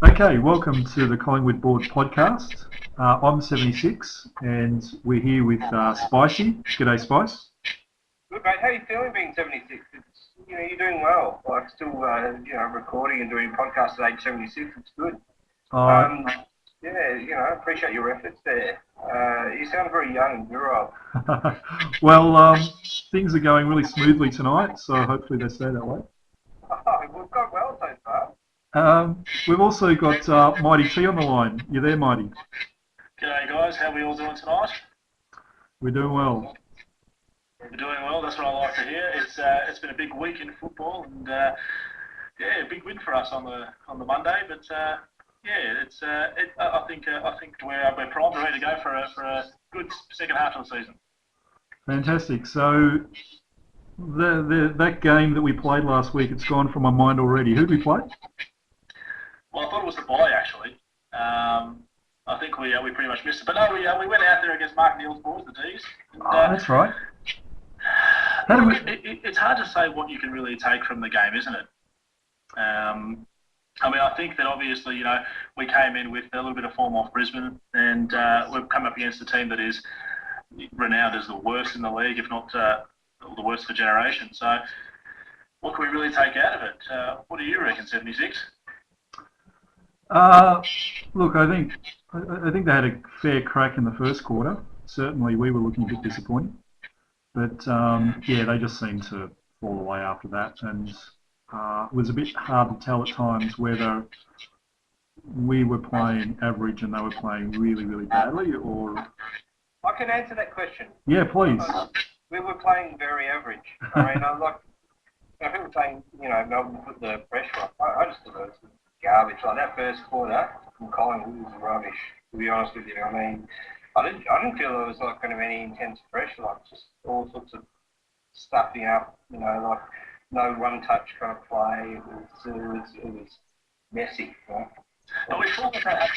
Okay, welcome to the Collingwood Board podcast. I'm 76 and we're here with Spicy. G'day, Spice. Good, mate. How are you feeling being 76? You're doing well. Like, still, recording and doing podcasts at age 76. It's good. Appreciate your efforts there. You sound very young and virile. Well, things are going really smoothly tonight, so hopefully they stay that way. We've got well so far. We've also got Mighty T on the line. You there, Mighty? G'day guys, how are we all doing tonight? We're doing well. We're doing well, that's what I like to hear. It's been a big week in football and a big win for us on the Monday, but I think we're primed and ready to go for a good second half of the season. Fantastic. So that game that we played last week, it's gone from my mind already. Who did we play? Well, I thought it was the bye actually. I think we pretty much missed it, but no, we went out there against Mark Neal's boys, the D's. And, that's right. It's hard to say what you can really take from the game, isn't it? I think that obviously, we came in with a little bit of form off Brisbane, and we've come up against a team that is renowned as the worst in the league, if not the worst of the generation. So, what can we really take out of it? What do you reckon, 76? Look, I think they had a fair crack in the first quarter. Certainly, we were looking a bit disappointed, but they just seemed to fall away after that, and it was a bit hard to tell at times whether we were playing average and they were playing really, really badly, or. I can answer that question. Yeah, please. We were playing very average. I mean, I think we're playing, Melbourne put the pressure up. I just thought it was garbage. Like that first quarter from Collingwood was rubbish, to be honest with you. I mean, I didn't feel there was like kind of any intense pressure, like just all sorts of stuffing up, like no one-touch kind of play. It was messy. But we've got that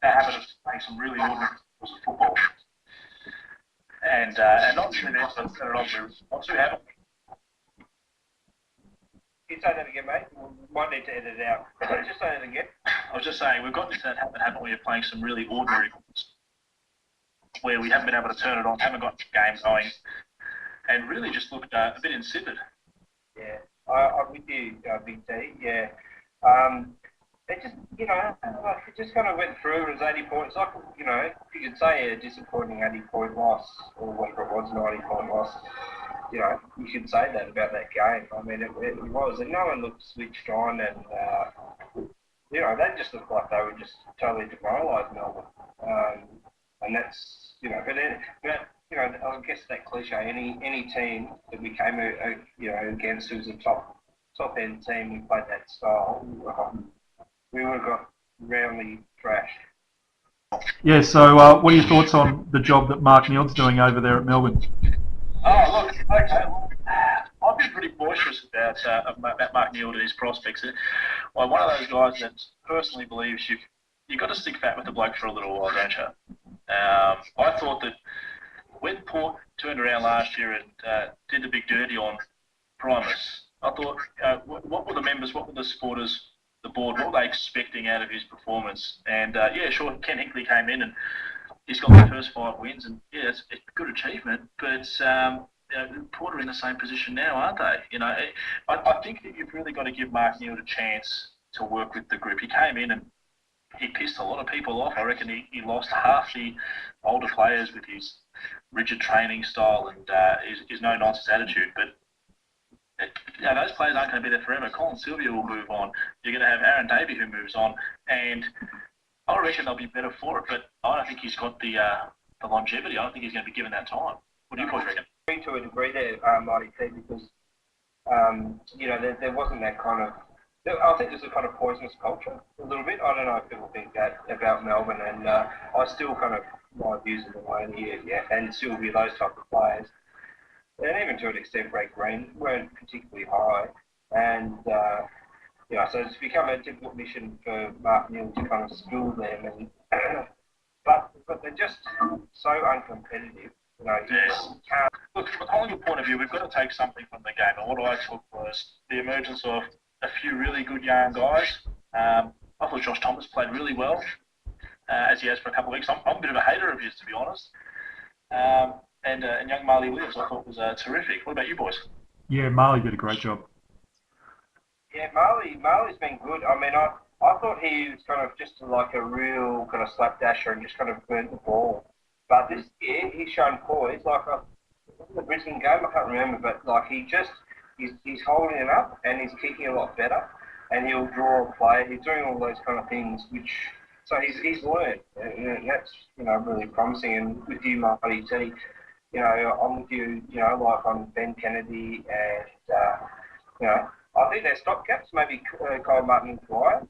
habit of playing some really ordinary of football, and not too many of us not too haven't. You say that again, mate? We might need to edit it out. Just say that again. I was just saying, we've got this habit, haven't we, of playing some really ordinary footballs, where we haven't been able to turn it on, haven't got the game going, and really just looked a bit insipid. Yeah, I'm with you, Big T. Yeah. It just, it just kind of went through. It was 80 points. Like, you could say a disappointing 80-point loss, or whatever it was, 90-point loss. You should say that about that game. I mean, it was, and no one looked switched on, and they just looked like they were just totally demoralised Melbourne. And that's, I guess that cliche. Any team that we came, against who was a top end team, we played that style. We would have got roundly trashed. Yeah, so what are your thoughts on the job that Mark Neal's doing over there at Melbourne? Oh, look, okay. I've been pretty boisterous about Mark Neal and his prospects. I'm one of those guys that personally believes you've got to stick fat with the bloke for a little while, don't you? I thought that when Port turned around last year and did the big dirty on Primus, I thought, what were the members, what were the supporters, the board, what were they expecting out of his performance? And sure, Ken Hinkley came in and he's got the first 5 wins, and it's a good achievement. But Port are in the same position now, aren't they? I think that you've really got to give Mark Neal a chance to work with the group. He came in and he pissed a lot of people off. I reckon he lost half the older players with his rigid training style and his no-nonsense attitude. But those players aren't going to be there forever. Colin Sylvia will move on. You're going to have Aaron Davey who moves on, and I reckon they'll be better for it. But I don't think he's got the longevity. I don't think he's going to be given that time. What do you boys reckon? To a degree there, Marty T, because there wasn't that kind of. I think there's a kind of poisonous culture a little bit. I don't know if people think that about Melbourne, and I still kind of my views of the way here, and Sylvia, those type of players, and even to an extent, Greg Green weren't particularly high, and so it's become a difficult mission for Mark Neal to kind of school them, and but they're just so uncompetitive. Yes. Look, from a Collingwood point of view, we've got to take something from the game. And what I took was the emergence of a few really good young guys I thought Josh Thomas played really well, as he has for a couple of weeks. I'm a bit of a hater of his, to be honest. And young Marley Williams, I thought was terrific. What about you boys? Yeah, Marley did a great job. Yeah, Marley's been good. I mean, I thought he was kind of just like a real kind of slapdasher and just kind of burnt the ball. But this year, he's shown poise. Like the Brisbane game, I can't remember, but like he's holding it up and he's kicking a lot better, and he'll draw a play. He's doing all those kind of things, so he's learned, and that's really promising. And with you, Marty T, I'm with you. Like on Ben Kennedy and I think they're stopgaps, maybe Kyle Martin and Dwyer.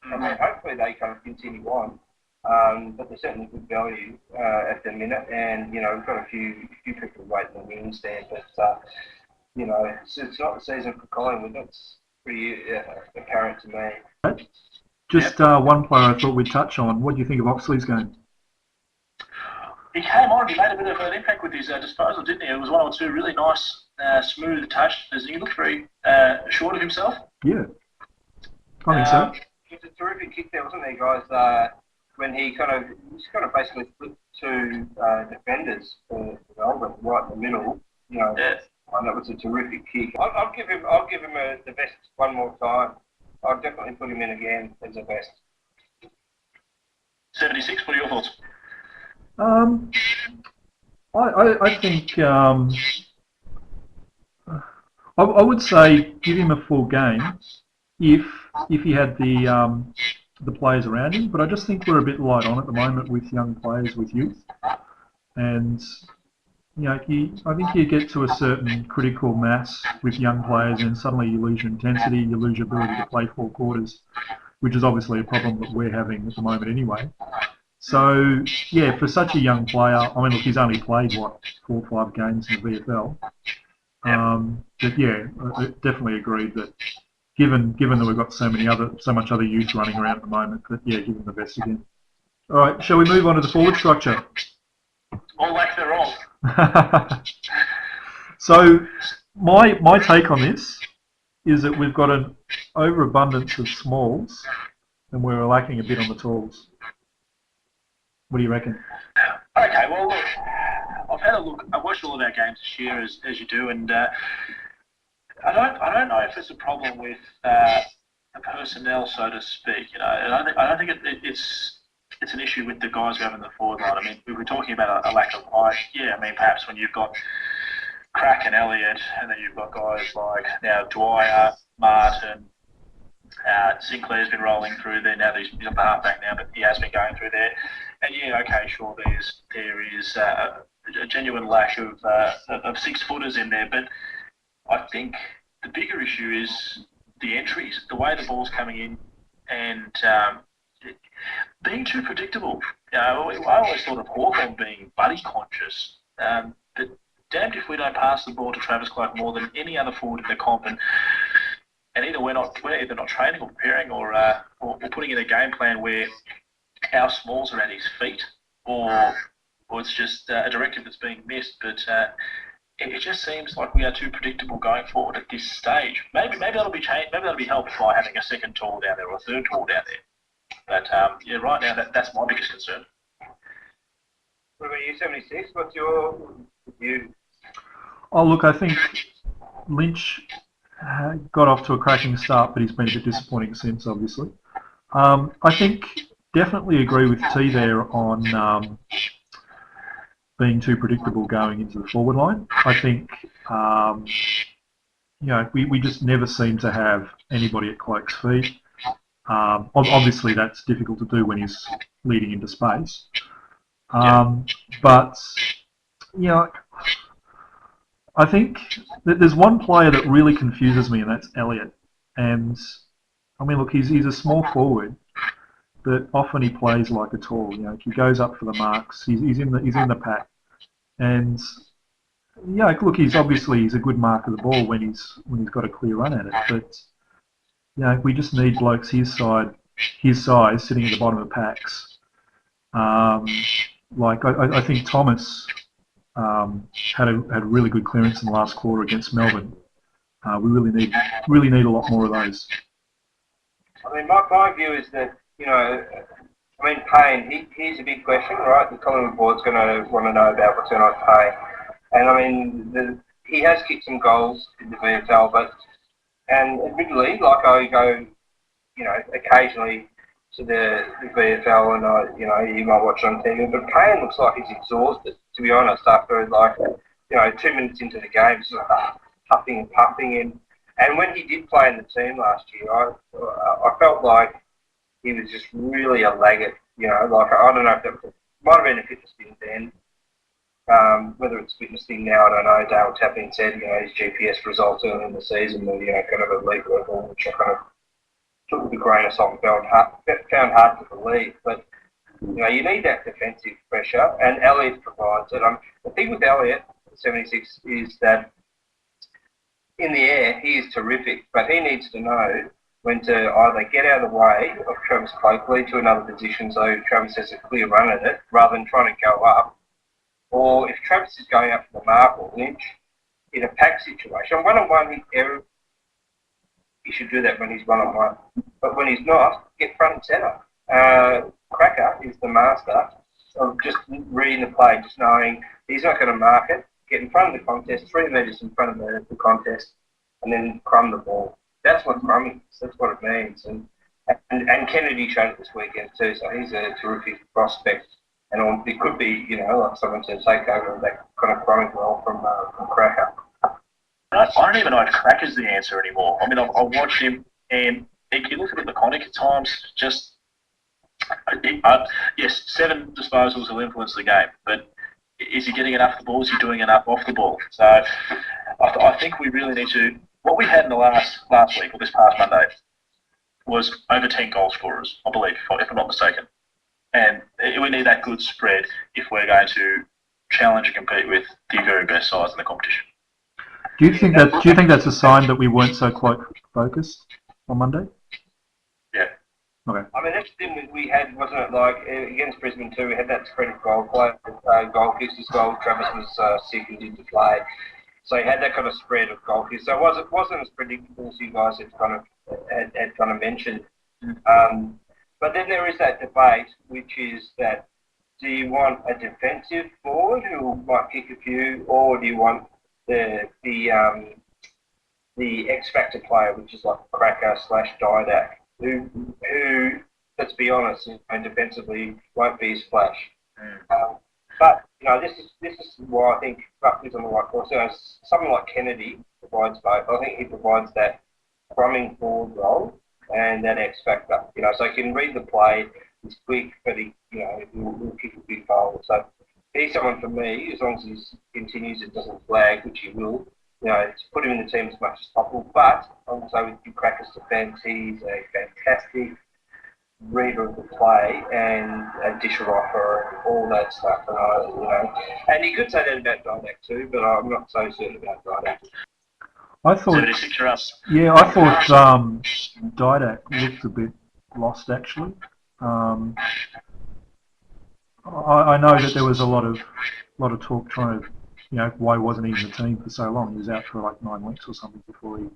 I mean, hopefully they kind of continue on. But they're certainly good value at the minute, and we've got a few people waiting in the wings there. But it's not the season for Collingwood. That's pretty apparent to me. Just one player I thought we'd touch on. What do you think of Oxley's game? He came on. He made a bit of an impact with his disposal, didn't he? It was one or two really nice, smooth touches. He looked very short of himself. Yeah, I think so. It was a terrific kick there, wasn't there, guys? When he kind of basically flipped two defenders for Melbourne right in the middle. Yeah. And that was a terrific kick. I'll give him the best one more time. I'll definitely put him in again as the best. 76. What are your thoughts? I think I would say give him a full game if he had the players around him, but I just think we're a bit light on at the moment with young players with youth, and I think you get to a certain critical mass with young players, and suddenly you lose your intensity, you lose your ability to play four quarters, which is obviously a problem that we're having at the moment anyway. So yeah, for such a young player, I mean, look, he's only played 4 or 5 games in the VFL, but yeah, I definitely agreed that. Given that we've got so much other youth running around at the moment, that yeah, give them the best again. All right, shall we move on to the forward structure? All lack thereof. So my take on this is that we've got an overabundance of smalls, and we're lacking a bit on the talls. What do you reckon? Okay, well look, I've had a look. I've watched all of our games this year, as you do, and. I don't know if it's a problem with the personnel, so to speak. I don't think it's an issue with the guys we have in the forward line. I mean, we were talking about a lack of height. Yeah, I mean, perhaps when you've got Crack and Elliott, and then you've got guys like now Dwyer, Martin, Sinclair's been rolling through there. Now he's on the halfback now, but he has been going through there. And yeah, okay, sure, there is a genuine lack of 6-footers in there, but I think the bigger issue is the entries, the way the ball's coming in, and being too predictable. I always thought of Hawthorn being buddy conscious, but damned if we don't pass the ball to Travis Clark more than any other forward in the comp, and either we're either not training or preparing or putting in a game plan where our smalls are at his feet, or it's just a directive that's being missed, but. It just seems like we are too predictable going forward at this stage. Maybe that'll be changed. Maybe that'll be helped by having a second tall down there or a third tall down there. But yeah, right now that's my biggest concern. What about you, 76? What's your view? Oh, look, I think Lynch got off to a cracking start, but he's been a bit disappointing since, obviously. I think definitely agree with T there on. Being too predictable going into the forward line. I think, we just never seem to have anybody at Cloak's feet. Obviously, that's difficult to do when he's leading into space. But, I think that there's one player that really confuses me, and that's Elliott. And, I mean, look, he's a small forward, but often he plays like a tall. He goes up for the marks. He's in the pack. And look, he's a good mark of the ball when he's got a clear run at it. But we just need blokes his size sitting at the bottom of the packs. I think Thomas had really good clearance in the last quarter against Melbourne. We really need a lot more of those. I mean, my view is that, I mean, Payne, he's a big question, right? The Collingwood board's going to want to know about return on Payne. And I mean, he has kicked some goals in the VFL, and admittedly, like I go, occasionally to the VFL and you might watch on TV, but Payne looks like he's exhausted, to be honest, after 2 minutes into the game, he's like puffing and puffing. And when he did play in the team last year, I felt like he was just really a laggard, I don't know if that might have been a fitness thing then. Whether it's a fitness thing now, I don't know. Dale Tapping said, his GPS results early in the season were, kind of elite level, which I kind of took with a grain of salt and found hard to believe. But, you need that defensive pressure, and Elliott provides it. The thing with Elliott, 76, is that in the air, he is terrific, but he needs to know when to either get out of the way of Travis Cloakley to another position so Travis has a clear run at it, rather than trying to go up. Or if Travis is going up for the mark or Lynch in a pack situation, one-on-one, he should do that when he's one-on-one. But when he's not, get front and centre. Cracker is the master of just reading the play, just knowing he's not going to mark it, get in front of the contest, 3 metres in front of the contest, and then crumb the ball. That's what crumbing is. That's what it means. And Kennedy showed it this weekend too, so he's a terrific prospect. And it could be, like someone said, take over that kind of growing role from Cracker. I don't even know if Cracker's the answer anymore. I mean, I watch him, and he can look a bit laconic at times. Just yes, 7 disposals will influence the game, but is he getting enough of the ball? Is he doing enough off the ball? So I think we really need to. What we had in the last week or this past Monday was over 10 goal scorers, I believe, if I'm not mistaken. And we need that good spread if we're going to challenge and compete with the very best sides in the competition. Do you think that's a sign that we weren't so quite focused on Monday? Yeah. Okay. I mean, that's the thing we had, wasn't it? Like against Brisbane too, we had that spread of goal play, goal kicks as well. Travis was sick and didn't play, so he had that kind of spread of goal kicks. So it wasn't as predictable as you guys had kind of mentioned. But then there is that debate, which is that do you want a defensive forward who might kick a few, or do you want the X factor player, which is like Cracker / Didac, who let's be honest, defensively won't be as flash. But this is why I think Ruck is on the right course. Someone like Kennedy provides both. I think he provides that crumbing forward role and that X factor, so he can read the play. He's quick, but he'll kick a big goal. So he's someone for me, as long as he continues and doesn't flag, which he will. To put him in the team as much as possible. But also with Big Cracker's defence, he's a fantastic reader of the play and a disher offer and all that stuff. And you could say that about Didac too, but I'm not so certain about Didac. I thought Didac looked a bit lost actually. I know that there was a lot of talk trying to, why wasn't he in the team for so long? He was out for like 9 weeks or something before he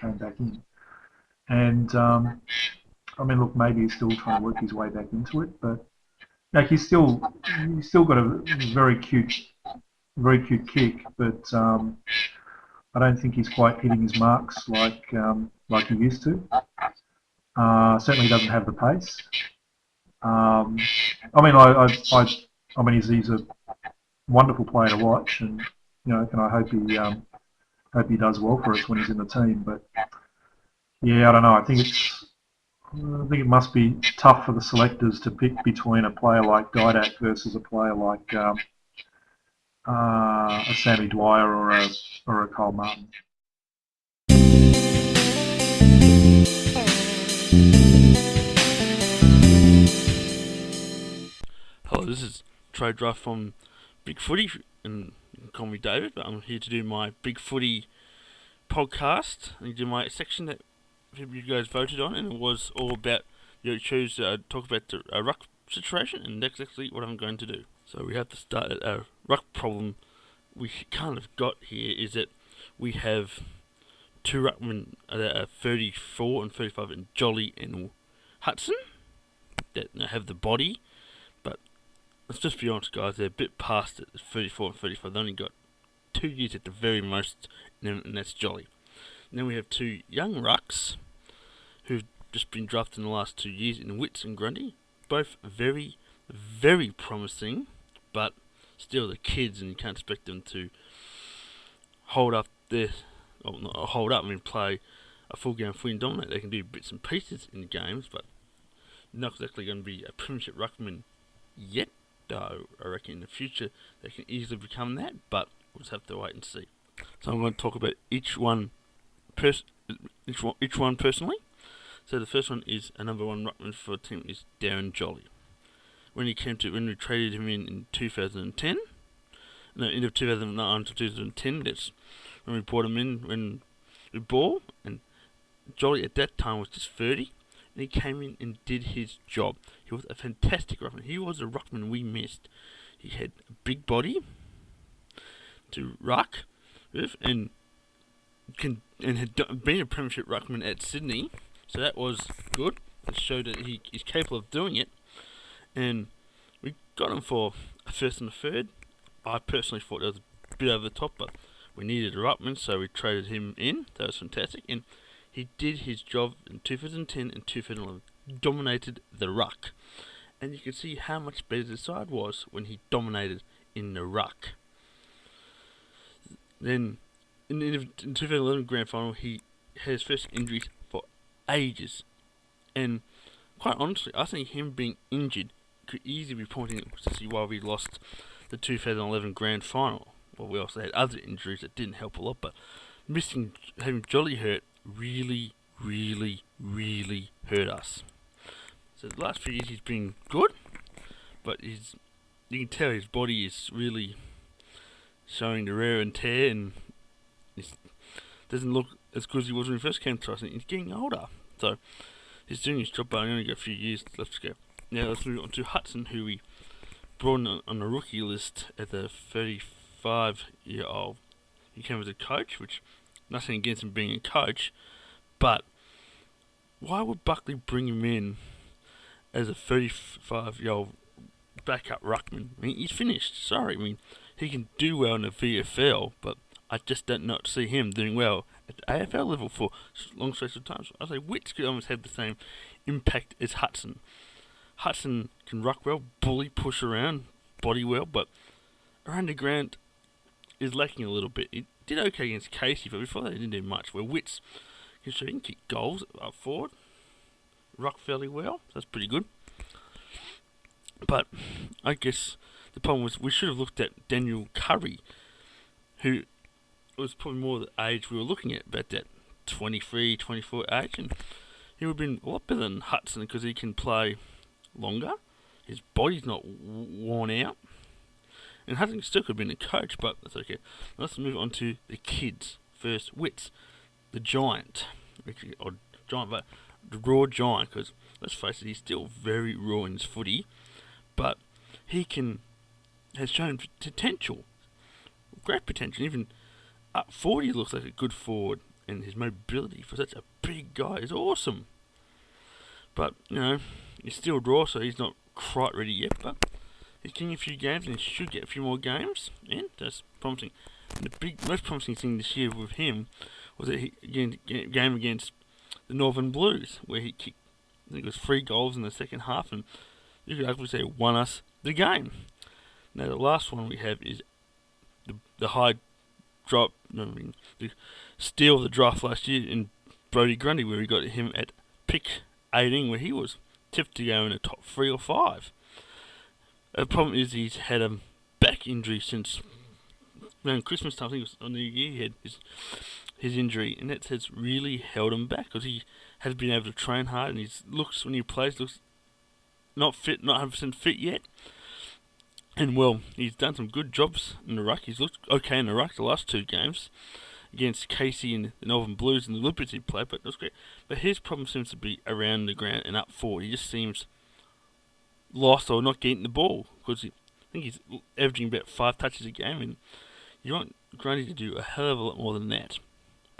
came back in. And I mean, look, maybe he's still trying to work his way back into it, but he's still got a very cute kick, but I don't think he's quite hitting his marks like he used to. Certainly doesn't have the pace. I mean, he's a wonderful player to watch, and and I hope he does well for us when he's in the team. But yeah, I don't know. I think it must be tough for the selectors to pick between a player like Didac versus a player like a Sammy Dwyer or a Cole Martin. Hello, this is Trade Draft from BigFooty, and you can call me David, but I'm here to do my BigFooty podcast and do my section that you guys voted on, and it was all about chose to talk about the ruck situation, and that's exactly what I'm going to do. So we have to start at a ruck problem we kind of got here is that we have two ruckmen that are 34 and 35 in Jolly and Hudson that have the body, but let's just be honest, guys, they're a bit past it. 34 and 35, they only got 2 years at the very most, and that's Jolly. And then we have two young rucks who've just been drafted in the last 2 years in Witts and Grundy, both very, very promising, but still the kids, and you can't expect them to hold up their, well, not hold up, I mean play a full game fully and dominate. They can do bits and pieces in the games, but not exactly going to be a premiership ruckman yet, though I reckon in the future they can easily become that, but we'll just have to wait and see. So I'm going to talk about each one personally. So the first one is a number one ruckman for a team is Darren Jolly. When we traded him in 2010, no, end of 2009 to 2010, that's when we brought him in when we bought, and Jolly at that time was just 30, and he came in and did his job. He was a fantastic ruckman. He was a ruckman we missed. He had a big body to ruck with, and had been a premiership ruckman at Sydney, so that was good. It showed that he is capable of doing it, and we got him for a first and a third. I personally thought that was a bit over the top, but we needed a ruckman, so we traded him in. That was fantastic, and he did his job in 2010 and 2011. Dominated the ruck, and you can see how much better the side was when he dominated in the ruck. Then in 2011 grand final, he had his first injuries for ages, and quite honestly, I think him being injured could easily be pointing to see why we lost the 2011 grand final. Well, we also had other injuries that didn't help a lot, but having Jolly hurt really, really, really hurt us. So the last few years he's been good, but you can tell his body is really showing the wear and tear, and he doesn't look as good as he was when he first came to us, and he's getting older. So he's doing his job, but only got a few years left to go. Now let's move on to Hudson, who we brought on the rookie list at the 35-year-old. He came as a coach, which, nothing against him being a coach, but why would Buckley bring him in as a 35-year-old backup ruckman? I mean, he's finished, sorry. I mean, he can do well in the VFL, but I just don't not see him doing well at the AFL level for long stretches of time. So I say Witts could almost have the same impact as Hudson. Hudson can ruck well, bully, push around, body well, but around the ground is lacking a little bit. He did okay against Casey, but before that he didn't do much. Where Witts can show he can kick goals up forward, ruck fairly well, so that's pretty good. But I guess the problem was we should have looked at Daniel Curry, who was probably more the age we were looking at, about that 23, 24 age, and he would have been a lot better than Hudson because he can play longer, his body's not worn out, and Hudson still could have been a coach, but that's okay. Let's move on to the kids. First, Witts, the giant, or giant, but the raw giant, because let's face it, he's still very raw in his footy, but he has shown potential, great potential. Even up 40 looks like a good forward, and his mobility for such a big guy is awesome. But he's still raw, so he's not quite ready yet. But he's getting a few games, and he should get a few more games, and that's promising. And the most promising thing this year with him was that he game against the Northern Blues, where he kicked, I think it was 3 goals in the second half, and you could actually say won us the game. Now the last one we have is the high drop, the steal of the draft last year in Brodie Grundy, where we got him at pick 18, where he was tipped to go in the top 3 or 5. The problem is he's had a back injury since around Christmas time. I think it was on the year he had his injury, and that has really held him back because he has been able to train hard, and he looks, when he plays, looks not fit, not 100% fit yet. And well, he's done some good jobs in the ruck. He's looked okay in the ruck the last 2 games against Casey and the Northern Blues and the Liberty play, but that's great. But his problem seems to be around the ground and up forward. He just seems lost or not getting the ball, because I think he's averaging about 5 touches a game, and you want Grundy to do a hell of a lot more than that.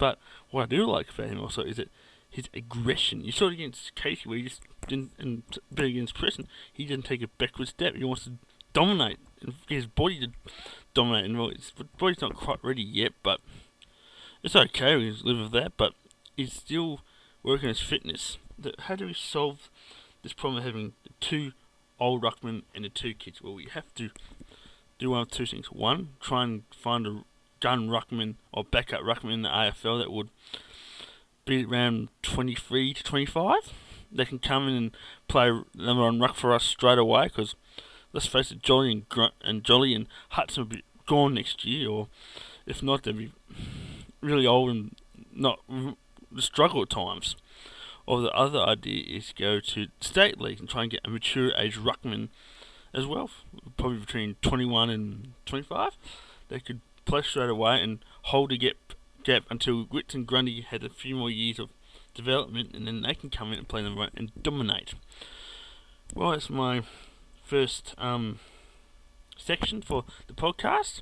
But what I do like about him also is that his aggression. You saw it against Casey where he just didn't, and bet against Preston, he didn't take a backward step. He wants to dominate and get his body to dominate. And well, his body's not quite ready yet, but it's okay. We live with that. But he's still working on his fitness. How do we solve this problem of having the 2 old ruckmen and the 2 kids? Well, we have to do one of 2 things. One, try and find a gun ruckman or backup ruckman in the AFL that would be around 23 to 25. They can come in and play number on ruck for us straight away, because let's face it, Jolly and Hudson will be gone next year, or if not, they'll be really old and not struggle at times. Or the other idea is go to state league and try and get a mature age ruckman as well, probably between 21 and 25. They could play straight away and hold a gap until Witts and Grundy had a few more years of development, and then they can come in and play them right and dominate. Well, that's my first section for the podcast,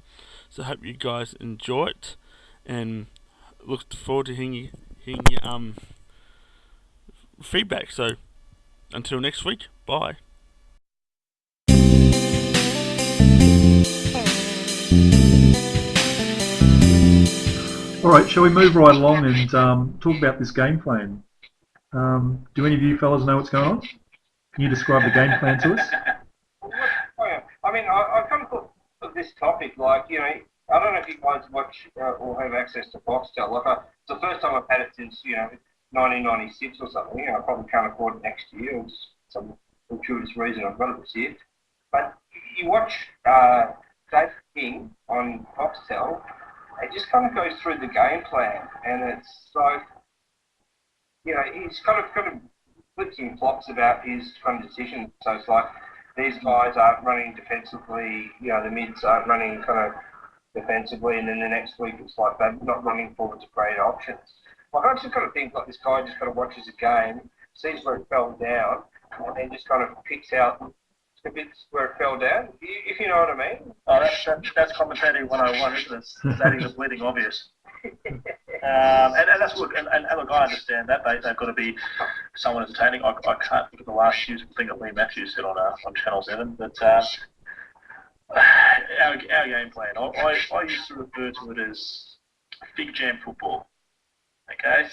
so I hope you guys enjoy it, and look forward to hearing your feedback. So until next week, bye. All right, shall we move right along and talk about this game plan? Do any of you fellas know what's going on? Can you describe the game plan to us? I mean, I come up with this topic, like, you know, I don't know if you guys watch or have access to Foxtel. Like, it's the first time I've had it since, 1996 or something. I probably can't afford it next year. It's some gratuitous reason I've got it this year. But you watch Dave King on Foxtel, it just kind of goes through the game plan, and it's like, he's kind of flips and flops about his kind of decisions. So it's like, these guys aren't running defensively, the mids aren't running kind of defensively, and then the next week it's like they're not running forward to great options. Like, I just kind of think like this guy just kind of watches a game, sees where it fell down, and then just kind of picks out the bits where it fell down, if you know what I mean. Oh, that's commentating 101, isn't it? Stating the bleeding obvious. And that's good. And look, I understand that. They've got to be somewhat entertaining. I can't think of the last useful thing that Lee Matthews said on Channel 7, but our game plan, I used to refer to it as big jam football. Okay?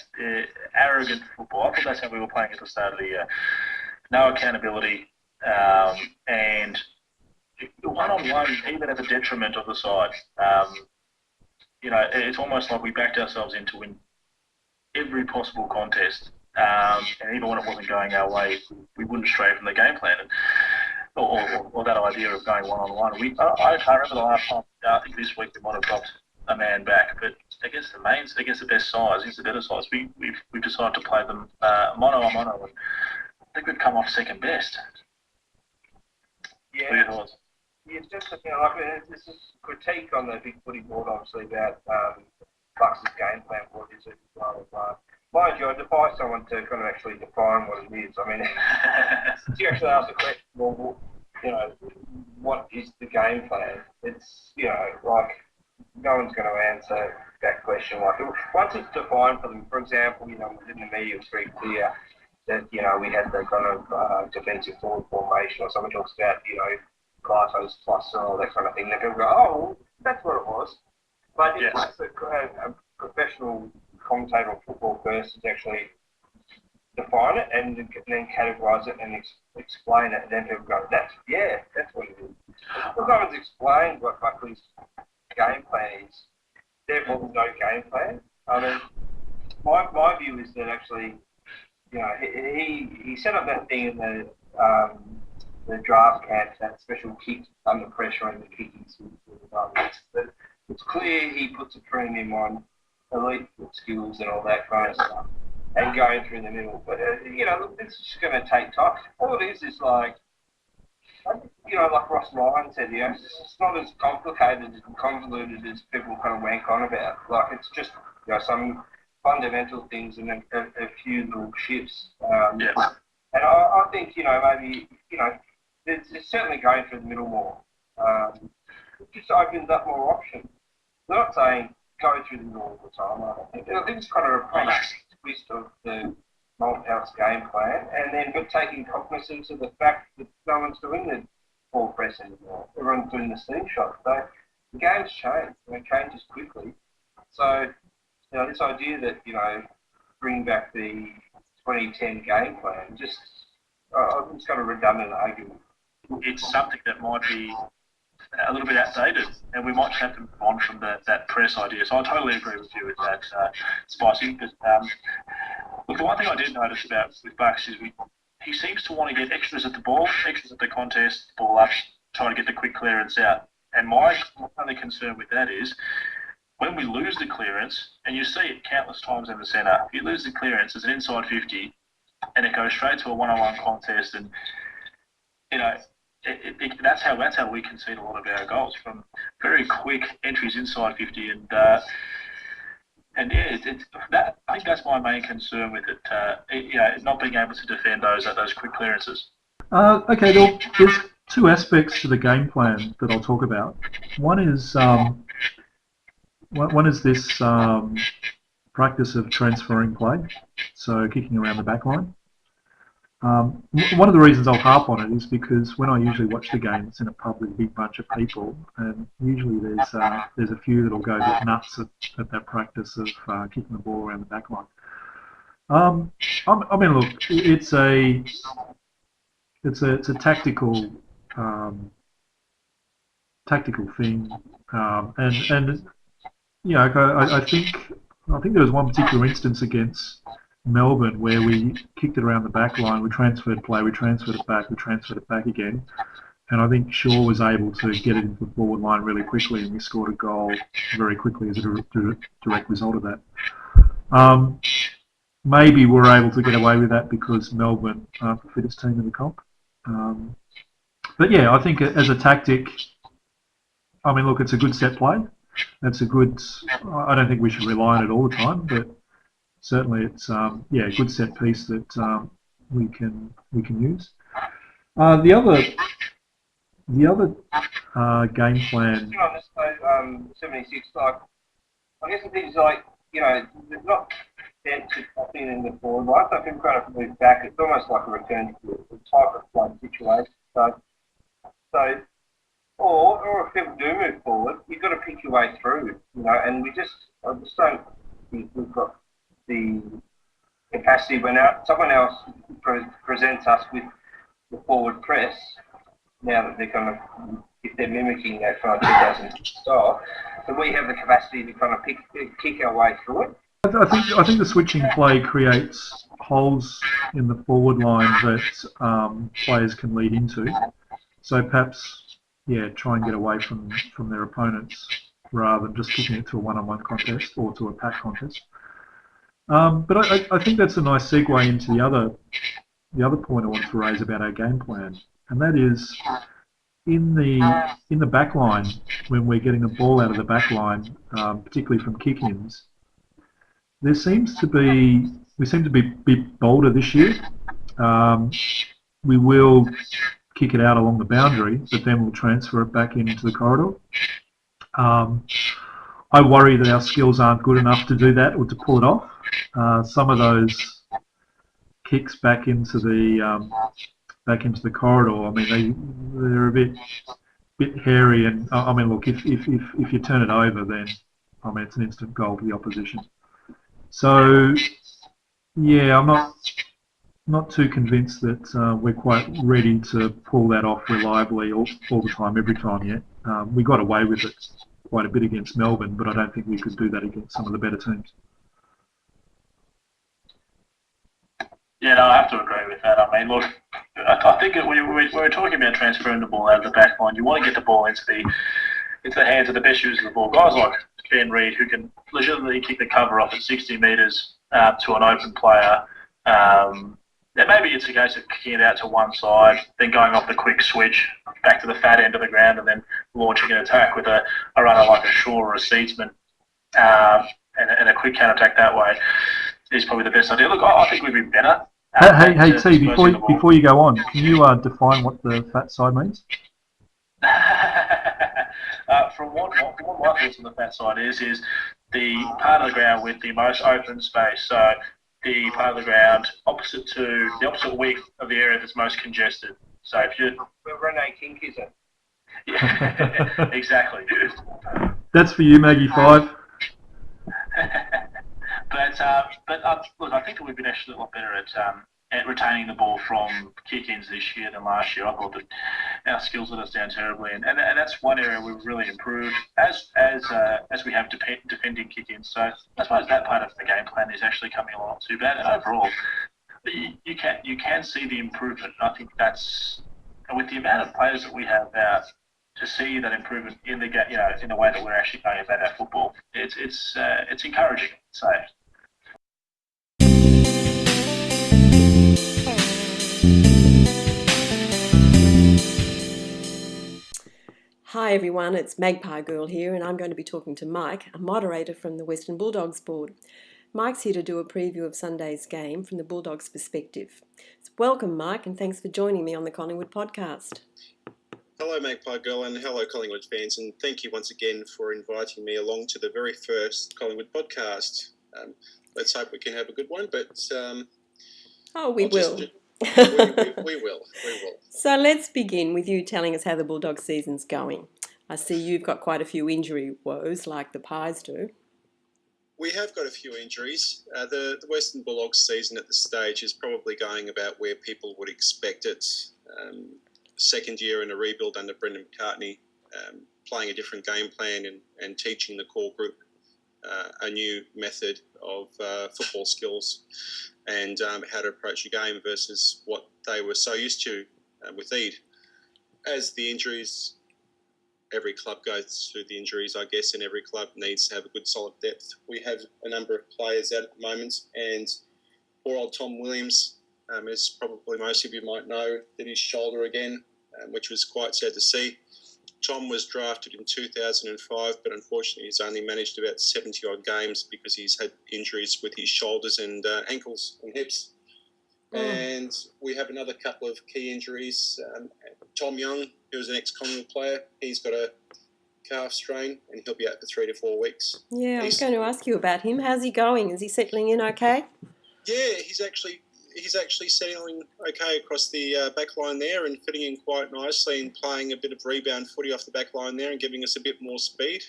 Arrogant football. I thought that's how we were playing at the start of the year. No accountability, and one-on-one, even at the detriment of the side. It's almost like we backed ourselves in to win every possible contest, and even when it wasn't going our way, we wouldn't stray from the game plan, or that idea of going one-on-one. I can't remember the last time. I think this week we might have dropped a man back, but against the mains, against the best size, against the better size, we've decided to play them mono a mono, and I think we've come off second best. Yeah. What are your thoughts? Yeah, just this is a critique on the big footy board, obviously, about Rucks' game plan, what is it, blah, blah, blah. Mind you, I defy someone to kind of actually define what it is. I mean, if you actually ask the question, well, what is the game plan? It's, like, no one's going to answer that question. Like, once it's defined for them, for example, within the media, it's very clear that, we had the kind of defensive forward formation, or someone talks about, Glasgow's plus and all that kind of thing. They can go, oh, well, that's what it was. But it takes a professional commentator or football person to actually define it and then categorise it and explain it, and then people go, that's what it is. Because no one's explained what Buckley's game plan is, therefore there's no game plan. I mean, my view is that actually, he set up that thing in the draft camp, that special kick under pressure and the kicking. But it's clear he puts a premium on elite skills and all that kind of stuff, and going through the middle. But look, this is just going to take time. All it is like Ross Lyon said, it's not as complicated and convoluted as people kind of wank on about. Like, it's just some fundamental things and a few little shifts. And I think maybe it's certainly going through the middle more. It just opens up more options. I'm not saying go through the middle all the time. I think it's kind of a twist of the Malthouse game plan, and then but taking cognizance of the fact that no one's doing the ball press anymore. Everyone's doing the seam shot. So the game's changed, and it changes quickly. So, this idea that, bring back the 2010 game plan, just, it's kind of redundant argument. It's something that might be a little bit outdated, and we might have to move on from that press idea. So I totally agree with you with that, Spicy. But look, the one thing I did notice with Bucks is he seems to want to get extras at the ball, extras at the contest, ball up, trying to get the quick clearance out. And my only concern with that is when we lose the clearance, and you see it countless times in the centre, if you lose the clearance, it's an inside 50, and it goes straight to a one-on-one contest, and that's how we concede a lot of our goals, from very quick entries inside 50, and yeah, I think that's my main concern with it. Not being able to defend those quick clearances. Okay, there's two aspects to the game plan that I'll talk about. One is this practice of transferring play, so kicking around the back line. One of the reasons I'll harp on it is because when I usually watch the game, it's in a pub with a big bunch of people, and usually there's a few that'll go a bit nuts at that practice of kicking the ball around the back line. I mean, look, it's a tactical thing, and I think there was one particular instance against Melbourne where we kicked it around the back line, we transferred play, we transferred it back, we transferred it back again, and I think Shaw was able to get it into the forward line really quickly, and we scored a goal very quickly as a direct result of that. Maybe we're able to get away with that because Melbourne aren't the fittest team in the comp. But yeah, I think as a tactic, I mean, look, it's a good set play. It's a good. I don't think we should rely on it all the time, but certainly it's a good set piece that we can use. The other game plan. On this 76, I guess the thing is there's not depth happening in the forward line. So if you kind of move back, it's almost like a return to the type of play situation. So. Or if people do move forward, you've got to pick your way through, and I just don't think we've got the capacity when someone else presents us with the forward press, now that they're kind of, if they're mimicking that kind of 2000 style, so we have the capacity to kind of kick our way through it. I think the switching play creates holes in the forward line that players can lead into. So perhaps, try and get away from their opponents rather than just kicking it to a one-on-one contest or to a pack contest. But I think that's a nice segue into the other point I wanted to raise about our game plan, and that is in the back line, when we're getting the ball out of the back line, particularly from kick-ins, we seem to be a bit bolder this year. We will kick it out along the boundary, but then we'll transfer it back into the corridor. I worry that our skills aren't good enough to do that or to pull it off. Some of those kicks back into the corridor, I mean, they're a bit hairy, and I mean, look, if you turn it over, then I mean, it's an instant goal to the opposition. So yeah, I'm not too convinced that we're quite ready to pull that off reliably all the time, every time yet. We got away with it quite a bit against Melbourne, but I don't think we could do that against some of the better teams. Yeah, no, I have to agree with that. I mean, look, I think when we're talking about transferring the ball out of the back line, you want to get the ball into the hands of the best users of the ball. Guys like Ben Reid, who can legitimately kick the cover off at 60 metres to an open player. Then maybe it's a case of kicking it out to one side, then going off the quick switch back to the fat end of the ground, and then launching an attack with a runner like a Shaw or a Seedsman, and a quick counter-attack that way is probably the best idea. Look, I think we'd be better. Hey, T, before you go on, can you define what the fat side means? From what my thoughts on the fat side is the part of the ground with the most open space. So the part of the ground opposite to the opposite width of the area that's most congested. So if you Where Renee Kink is it? yeah, exactly. That's for you, Maggie5. but look, I think that we've been actually a lot better at retaining the ball from kick-ins this year than last year. I thought that our skills let us down terribly, and that's one area we've really improved as we have defending kick-ins. So I suppose that part of the game plan is actually coming along not too bad. And overall, you can see the improvement. I think that's with the amount of players that we have out. To see that improvement in the in the way that we're actually going about our football, it's encouraging. So. Hi everyone, it's Magpie Girl here, and I'm going to be talking to Mike, a moderator from the Western Bulldogs board. Mike's here to do a preview of Sunday's game from the Bulldogs' perspective. So welcome, Mike, and thanks for joining me on the Collingwood podcast. Hello, Magpie Girl, and hello, Collingwood fans, and thank you once again for inviting me along to the very first Collingwood podcast. Let's hope we can have a good one, but... We will. We will. So let's begin with you telling us how the Bulldogs season's going. I see you've got quite a few injury woes, like the Pies do. We have got a few injuries. The Western Bulldogs season at this stage is probably going about where people would expect it. Second year in a rebuild under Brendan McCartney, playing a different game plan and teaching the core group a new method of football skills and how to approach a game versus what they were so used to with Eid. As the injuries, every club goes through the injuries, I guess, and every club needs to have a good solid depth. We have a number of players out at the moment, and poor old Tom Williams, as probably most of you might know, did his shoulder again, which was quite sad to see. Tom was drafted in 2005, but unfortunately he's only managed about 70-odd games because he's had injuries with his shoulders and ankles and hips. And we have another couple of key injuries. Tom Young, who was an ex-Collingwood player, he's got a calf strain and he'll be out for 3 to 4 weeks. Yeah, I was going to ask you about him. How's he going? Is he settling in okay? Yeah, he's actually settling okay across the back line there and fitting in quite nicely and playing a bit of rebound footy off the back line there and giving us a bit more speed.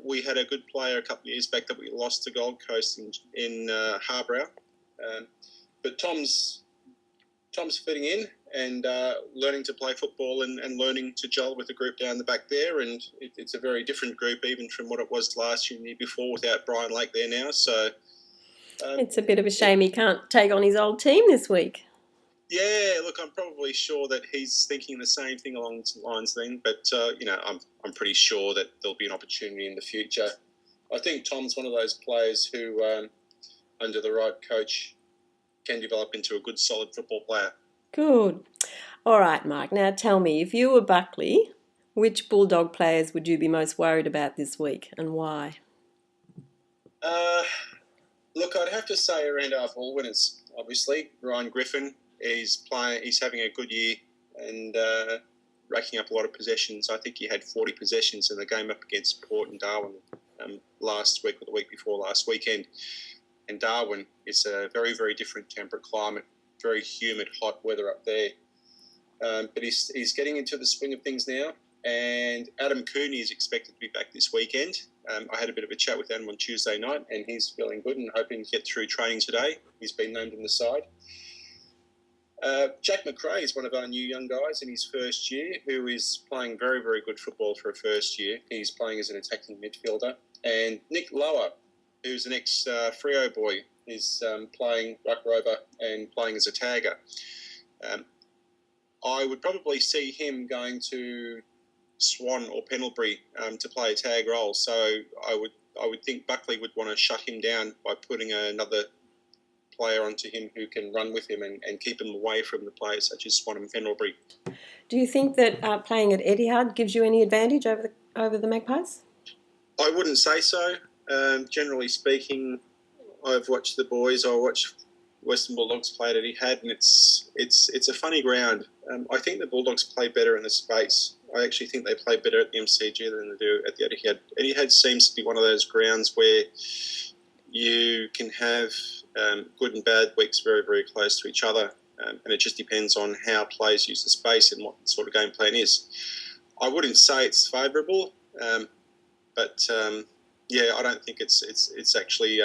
We had a good player a couple of years back that we lost to Gold Coast in Harborough. But Tom's fitting in and learning to play football and learning to gel with the group down the back there. And it's a very different group even from what it was last year and the year before without Brian Lake there now. So it's a bit of a shame he can't take on his old team this week. Yeah, look, I'm probably sure that he's thinking the same thing along those lines then. But, I'm pretty sure that there'll be an opportunity in the future. I think Tom's one of those players who, under the right coach, can develop into a good, solid football player. Good. All right, Mark. Now tell me, if you were Buckley, which Bulldog players would you be most worried about this week and why? Look, I'd have to say around our ball winners, obviously. Ryan Griffin, he's having a good year and racking up a lot of possessions. I think he had 40 possessions in the game up against Port and Darwin last week or the week before last weekend. And Darwin is a very, very different temperate climate, very humid, hot weather up there. But he's getting into the swing of things now. And Adam Cooney is expected to be back this weekend. I had a bit of a chat with Adam on Tuesday night, and he's feeling good and hoping to get through training today. He's been named in the side. Jack McRae is one of our new young guys in his first year, who is playing very, very good football for a first year. He's playing as an attacking midfielder. And Nick Lower, who's an ex-Freo boy, is playing ruck rover and playing as a tagger. I would probably see him going to Swan or Pendlebury to play a tag role. So I would think Buckley would want to shut him down by putting another player onto him who can run with him and keep him away from the players such as Swan and Pendlebury. Do you think that playing at Etihad gives you any advantage over the Magpies? I wouldn't say so. Generally speaking, I've watched the boys. I watched Western Bulldogs play at Etihad, and it's a funny ground. I think the Bulldogs play better in the space. I actually think they play better at the MCG than they do at the Etihad. Etihad seems to be one of those grounds where you can have good and bad weeks very, very close to each other, and it just depends on how players use the space and what sort of game plan is. I wouldn't say it's favourable, but I don't think it's actually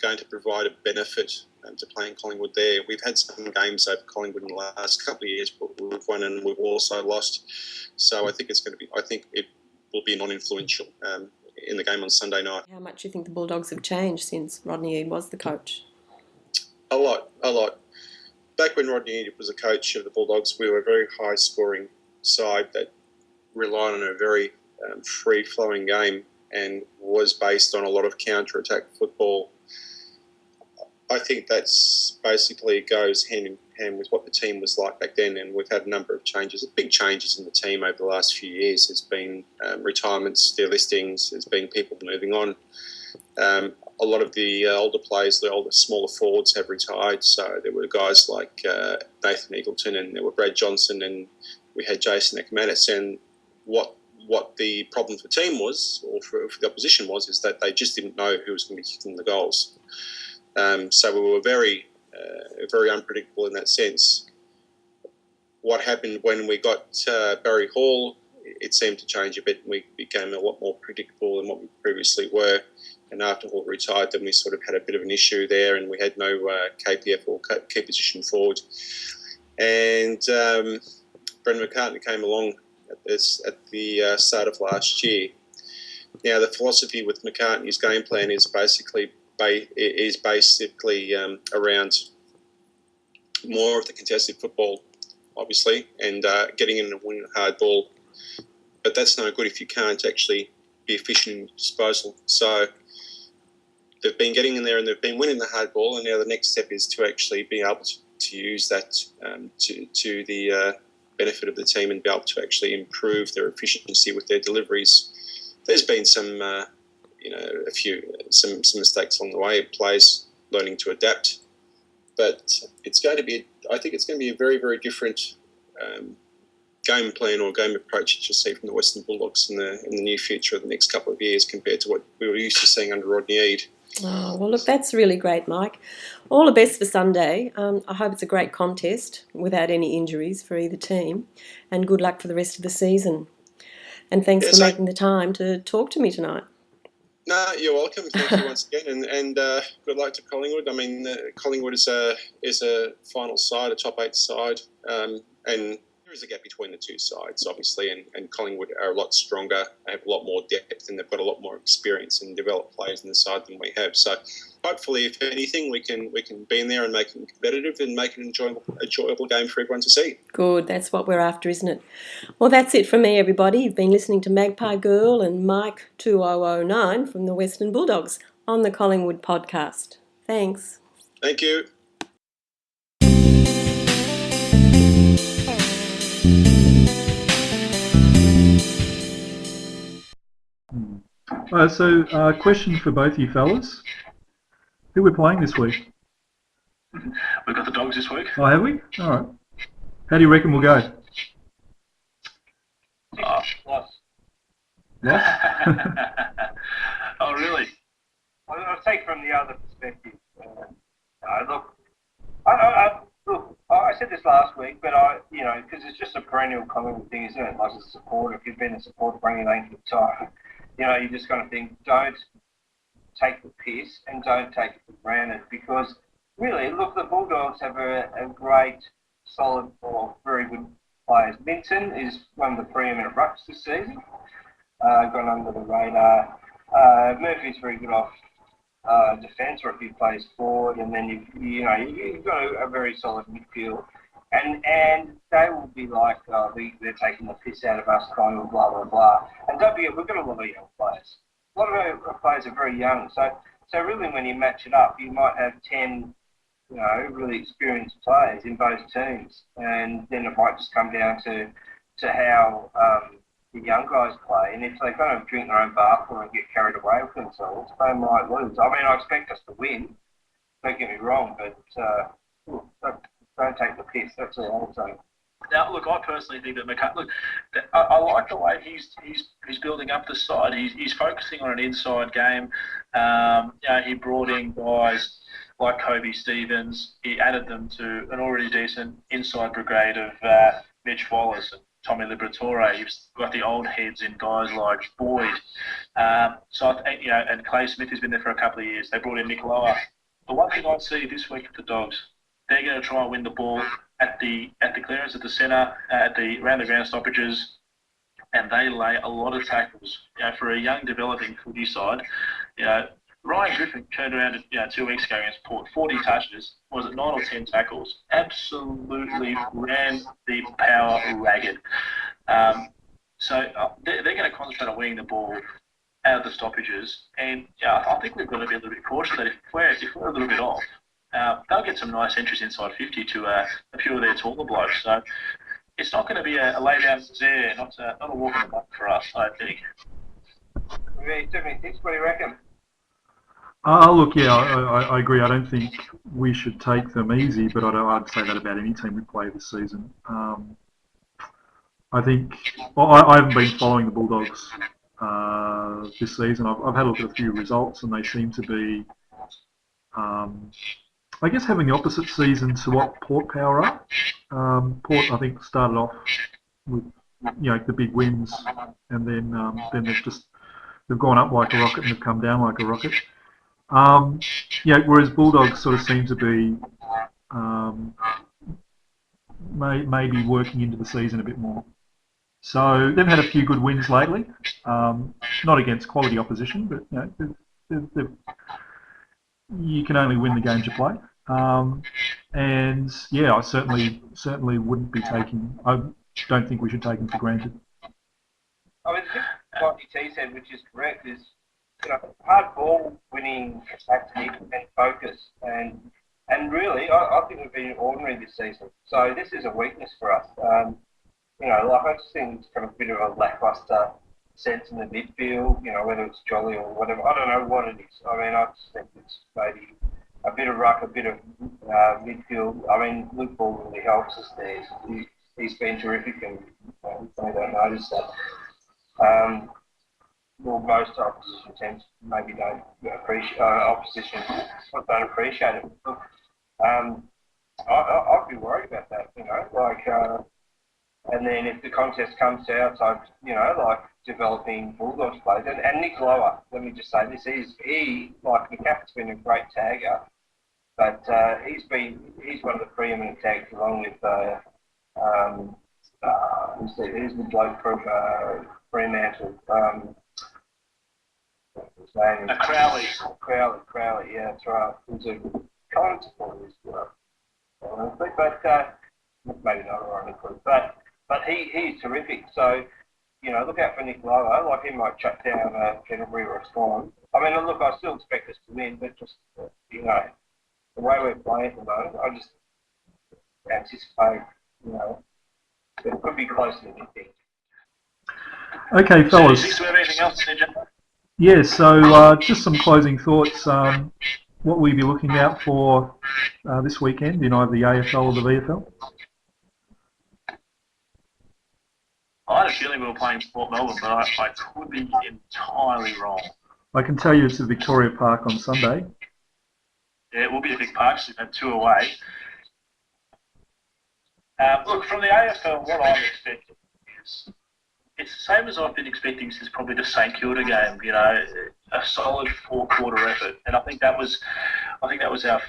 going to provide a benefit to playing Collingwood there. We've had some games over Collingwood in the last couple of years, but we've won and we've also lost. So I think it will be non-influential in the game on Sunday night. How much do you think the Bulldogs have changed since Rodney Eade was the coach? A lot. Back when Rodney Eade was a coach of the Bulldogs, we were a very high-scoring side that relied on a very free-flowing game and was based on a lot of counter-attack football. I think that's basically goes hand in hand with what the team was like back then, and we've had a number of changes, big changes in the team over the last few years. There's been retirements, delistings, there's been people moving on. A lot of the older players, the older, smaller forwards have retired, so there were guys like Nathan Eagleton and there were Brad Johnson and we had Jason Ekmanis, and what the problem for the team was, or for the opposition was, is that they just didn't know who was going to be kicking the goals. So we were very unpredictable in that sense. What happened when we got Barry Hall, it seemed to change a bit and we became a lot more predictable than what we previously were. And after Hall retired, then we sort of had a bit of an issue there and we had no KPF or key position forward. And Brendan McCartney came along at the start of last year. Now, the philosophy with McCartney's game plan is basically around more of the contested football, obviously, and getting in and winning a hard ball. But that's no good if you can't actually be efficient in disposal. So they've been getting in there and they've been winning the hard ball, and now the next step is to actually be able to use that to the benefit of the team and be able to actually improve their efficiency with their deliveries. There's been some mistakes along the way. Players learning to adapt, but I think it's going to be a very, very different game plan or game approach that you'll see from the Western Bulldogs in the near future of the next couple of years compared to what we were used to seeing under Rodney Eade. Oh, well, look, that's really great, Mike. All the best for Sunday. I hope it's a great contest without any injuries for either team, and good luck for the rest of the season. And thanks for making the time to talk to me tonight. No, you're welcome. Thank you once again, and good luck to Collingwood. I mean, Collingwood is a final side, a top 8 side, and there is a gap between the two sides, obviously, and Collingwood are a lot stronger. They have a lot more depth, and they've got a lot more experience and developed players in the side than we have. So, hopefully, if anything, we can be in there and make it competitive and make it an enjoyable game for everyone to see. Good, that's what we're after, isn't it? Well, that's it from me, everybody. You've been listening to Magpie Girl and Mike2009 from the Western Bulldogs on the Collingwood podcast. Thanks. Thank you. Question for both you fellas. Who we're playing this week? We've got the Dogs this week. Oh, have we? All right. How do you reckon we'll go? Loss. Oh, really? I'll take from the other perspective. I said this last week, but because it's just a perennial Collingwood thing, isn't it? Like as a supporter, if you've been a supporter for any length of time, you just kind of think, don't take the piss and don't take it for granted, because really, look, the Bulldogs have a great, solid, or very good players. Minton is one of the preeminent rucks this season, gone under the radar. Murphy's very good off defence, or if he plays forward, and then you've got a very solid midfield, and they will be like, they're taking the piss out of us, kind of blah blah blah. And don't forget, we've got a lot of young players. A lot of our players are very young, so really, when you match it up, you might have 10, really experienced players in both teams, and then it might just come down to how the young guys play, and if they kind of drink their own bathwater and get carried away with themselves, they might lose. I mean, I expect us to win, don't get me wrong, but don't take the piss, that's all I'm saying. Now, look, I personally think that I like the way he's building up the side. He's focusing on an inside game. He brought in guys like Kobe Stevens. He added them to an already decent inside brigade of Mitch Wallace and Tommy Liberatore. He's got the old heads in guys like Boyd. So I think, and Clay Smith has been there for a couple of years. They brought in Nick Lower. The one thing I see this week with the Dogs, they're going to try and win the ball at the clearance at the centre, around the ground stoppages, and they lay a lot of tackles. For a young developing footy side, Ryan Griffin turned around 2 weeks ago against Port, 40 touches, was it 9 or 10 tackles? Absolutely ran the power ragged. So they're going to concentrate on winning the ball out of the stoppages, and I think we've got to be a little bit cautious that if we're a little bit off, they'll get some nice entries inside 50 to a few of their taller blokes. So it's not going to be a lay down there, not a walk in the muck for us, I think. Yeah, 76, what do you reckon? Look, I agree. I don't think we should take them easy, but I'd say that about any team we play this season. I think I haven't been following the Bulldogs this season. I've had a look at a few results, and they seem to be, I guess, having the opposite season to what Port Power are. Port, I think, started off with the big wins, and then they've gone up like a rocket and they've come down like a rocket. Whereas Bulldogs sort of seem to be maybe working into the season a bit more. So they've had a few good wins lately, not against quality opposition, but you can only win the games you play. I certainly wouldn't be taking. I don't think we should take them for granted. I mean, what DT said, which is correct, is hard ball winning capacity and focus, and really, I think we've been ordinary this season. So this is a weakness for us. I just think it's kind of a bit of a lackluster sense in the midfield. Whether it's jolly or whatever, I don't know what it is. I mean, I just think it's maybe a bit of ruck, a bit of midfield. I mean, Luke Ball really helps us there. He's been terrific, and they don't notice that. Most opposition teams maybe don't appreciate don't appreciate it. Look, I'd be worried about that. And then if the contest comes to outside, developing Bulldogs players, and Nick Lower, let me just say this, McCaffrey's been a great tagger, but he's one of the preeminent taggers along with who's the bloke from Fremantle. His name is Crowley, yeah, that's right. He's a kind of supporter as well. But maybe not ironically, but he's terrific. So, look out for Nick Lower. Like, he might shut down Canterbury or Swan. I mean, look, I still expect us to win, but just, the way we're playing at the moment, I just anticipate, it could be closer than you think. Okay, fellas. Do you have anything else to say, John? Yeah, so just some closing thoughts. What will you be looking out for this weekend in either the AFL or the VFL? I had a feeling we were playing Port Melbourne, but I could be entirely wrong. I can tell you it's at Victoria Park on Sunday. Yeah, it will be a big park, so we've had 2 away. Look, from the AFL, what I'm expecting is it's the same as I've been expecting since probably the St Kilda game. A solid 4-quarter effort, and I think that was our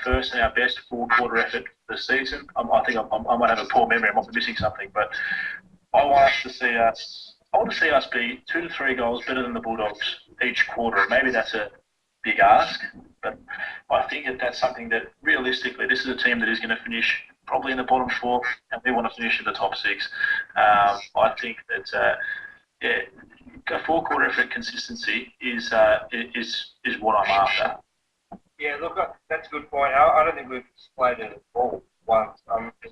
first and our best 4-quarter effort for the season. I might have a poor memory. I might be missing something, but I want to see us be 2 to 3 goals better than the Bulldogs each quarter. Maybe that's a big ask, but I think that's something that realistically, this is a team that is going to finish probably in the bottom 4, and we want to finish in the top 6. I think that a 4-quarter effort consistency is what I'm after. Yeah, look, that's a good point. I don't think we've displayed it at all once.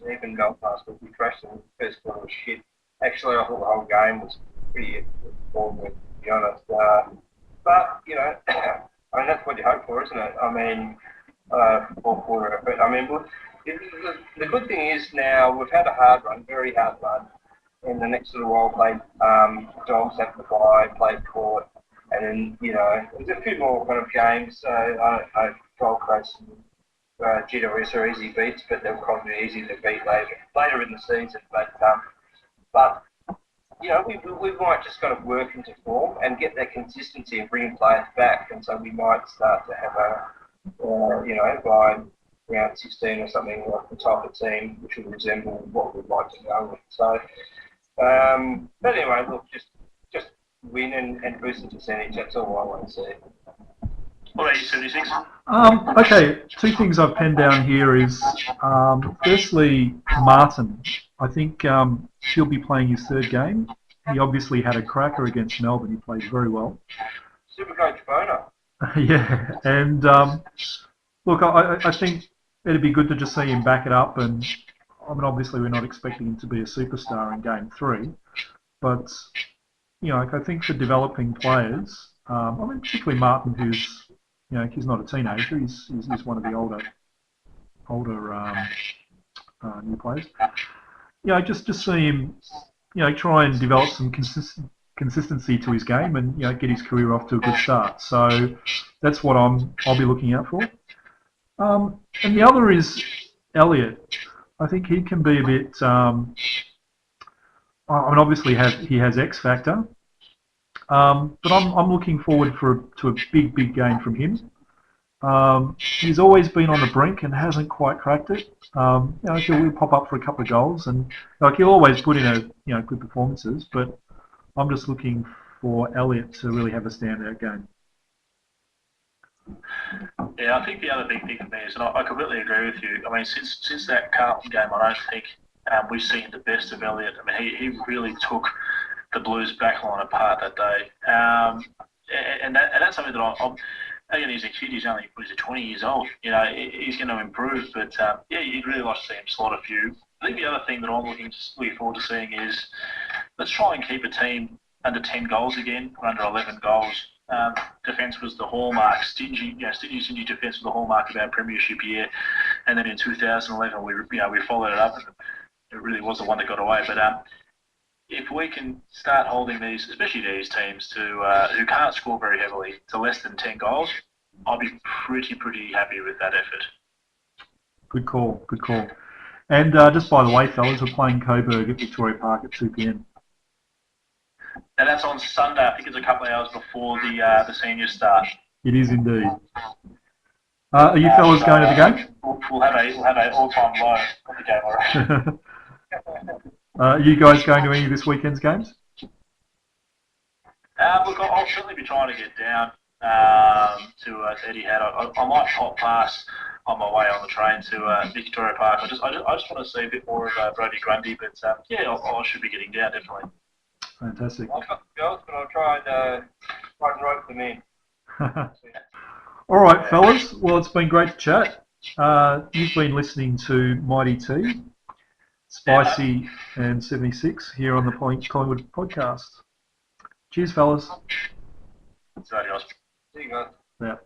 Even Belfast, we crashed in the first quarter was shit. Actually, I thought the whole game was pretty informative, to be honest. But, that's what you hope for, isn't it? 4-quarter effort. the good thing is now we've had a hard run, very hard run. In the next little while, Dogs have to play Port, and then there's a few more kind of games. I don't know, Gold Coast and GWS are easy beats, but they'll probably be easy to beat later in the season. But we might just kind of work into form and get that consistency and bring players back, and so we might start to have by round 16 or something, like the type of team which will resemble what we'd like to go with. So, but anyway, look, just win and boost the percentage. That's all I want to see. What about you, 76? Okay, two things I've penned down here is, firstly, Martin. I think he'll be playing his third game. He obviously had a cracker against Melbourne. He played very well. Supercoach Boner. Yeah, and look, I think it'd be good to just see him back it up. And I mean, obviously, we're not expecting him to be a superstar in Game 3, but I think for developing players, I mean, particularly Martin, who's he's not a teenager. He's one of the older new players. Just see him, try and develop some consistency to his game and get his career off to a good start. So that's what I'll be looking out for. And the other is Elliot. I think he can be a bit. I mean, obviously he has X factor. But I'm looking forward to a big game from him. He's always been on the brink and hasn't quite cracked it. He'll pop up for a couple of goals, and he'll always put in good performances. But I'm just looking for Elliot to really have a standout game. Yeah, I think the other big thing for me is, and I completely agree with you. I mean, since that Carlton game, I don't think we've seen the best of Elliot. I mean, he really took the Blues backline apart that day, and that's something that I'm. Again, he's a kid. He's only 20 years old. He's going to improve. But you'd really like to see him slot a few. I think the other thing that I'm looking forward to seeing is let's try and keep a team under 10 goals again, or under 11 goals. Defence was the hallmark. Stingy defence was the hallmark of our premiership year. And then in 2011, we followed it up, and it really was the one that got away. But if we can start holding these, especially these teams, to who can't score very heavily, to less than 10 goals, I'll be pretty happy with that effort. Good call. And just by the way, fellas, we're playing Coburg at Victoria Park at 2 p.m. And that's on Sunday. I think it's a couple of hours before the seniors start. It is indeed. Are you fellas going to the game? We'll have a all-time low at the game, I reckon. Are you guys going to any of this weekend's games? Look, I'll certainly be trying to get down to Etihad. I might pop past on my way on the train to Victoria Park. I just want to see a bit more of Brodie Grundy, but I should be getting down definitely. Fantastic. I've got the girls, but I'll try and rope them in. All right, fellas. Well, it's been great to chat. You've been listening to Mighty T, Spicy, and 76 here on the Collingwood podcast. Cheers, fellas. Sorry, guys. See you guys. Yeah.